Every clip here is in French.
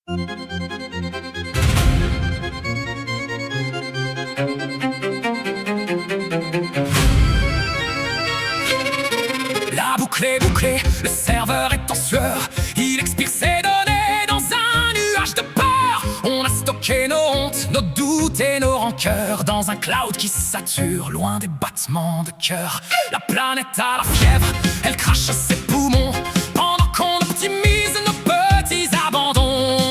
La boucle est bouclée, le serveur est en sueur. Il expire ses données dans un nuage de peur. On a stocké nos hontes, nos doutes et nos rancœurs dans un cloud qui sature, loin des battements de cœur. La planète a la fièvre, elle crache ses poumons pendant qu'on optimise nos petits abandons.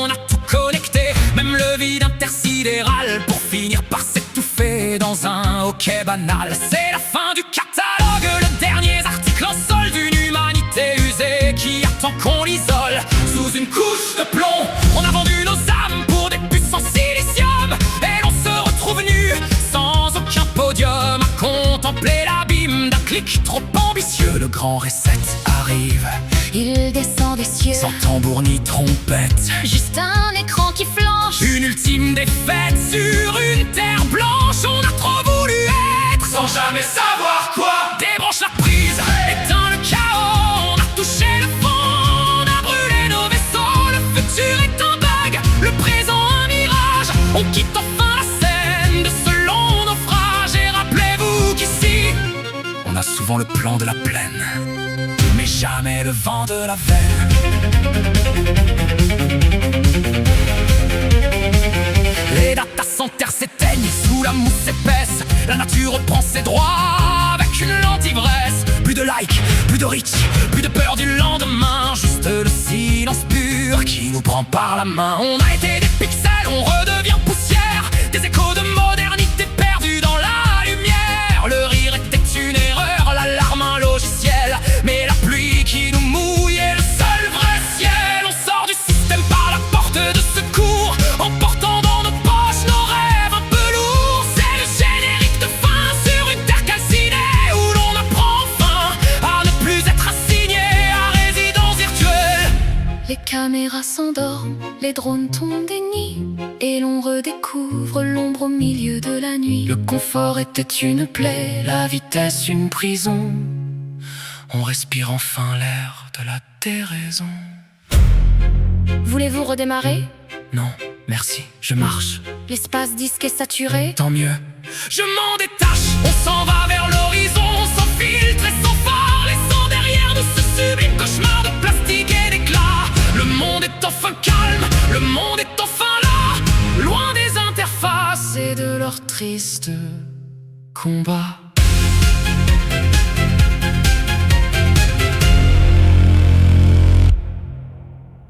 On a tout connecté, même le vide intersidéral, pour finir par s'étouffer dans un hockey banal. C'est la fin du catalogue, le dernier article en sol d'une humanité usée qui attend qu'on l'isole sous une couche de plomb. On a vendu nos âmes pour des puces en silicium et l'on se retrouve nu, sans aucun podium, à contempler l'abîme d'un clic trop ambitieux. Le grand reset arrive, il descend des cieux, sans tambour ni trompette, juste un écran qui flanche. une ultime défaite sur une terre blanche. On a trop voulu être sans jamais savoir quoi. Débranche la prise, éteins le chaos. On a touché le fond, on a brûlé nos vaisseaux. Le futur est un bug, le présent un mirage. On quitte enfin la scène de ce long naufrage. Et rappelez-vous qu'ici, on a souvent le plan de la plaine, mais jamais le vent de la veine. Les data centers s'éteignent sous la mousse épaisse. La nature reprend ses droits avec une lente ivresse. Plus de likes, plus de reach, plus de peur du lendemain. Juste le silence pur qui nous prend par la main. On a été des pixels, on redevient poussière. Des échos de modernité perdus dans la lumière. Le rire était une erreur, l'alarme un logiciel, mais la pluie qui nous mouille est le seul vrai ciel. On sort du système par la porte de secours, en portant dans nos poches nos rêves un peu lourds. C'est le générique de fin sur une terre calcinée, où l'on apprend enfin à ne plus être assigné à résidence virtuelle. Les caméras s'endorment, les drones tombent des nids, et l'on redécouvre l'ombre au milieu de la nuit. Le confort était une plaie, la vitesse une prison. On respire enfin l'air de la déraison. Voulez-vous redémarrer? Non, merci, je marche. L'espace disque est saturé. Tant mieux. Je m'en détache, on s'en va vers l'horizon, sans filtre et sans phare, laissant derrière nous ce sublime cauchemar de plastique et d'éclat. Le monde est enfin calme, le monde est enfin là, loin des interfaces et de leurs tristes combats.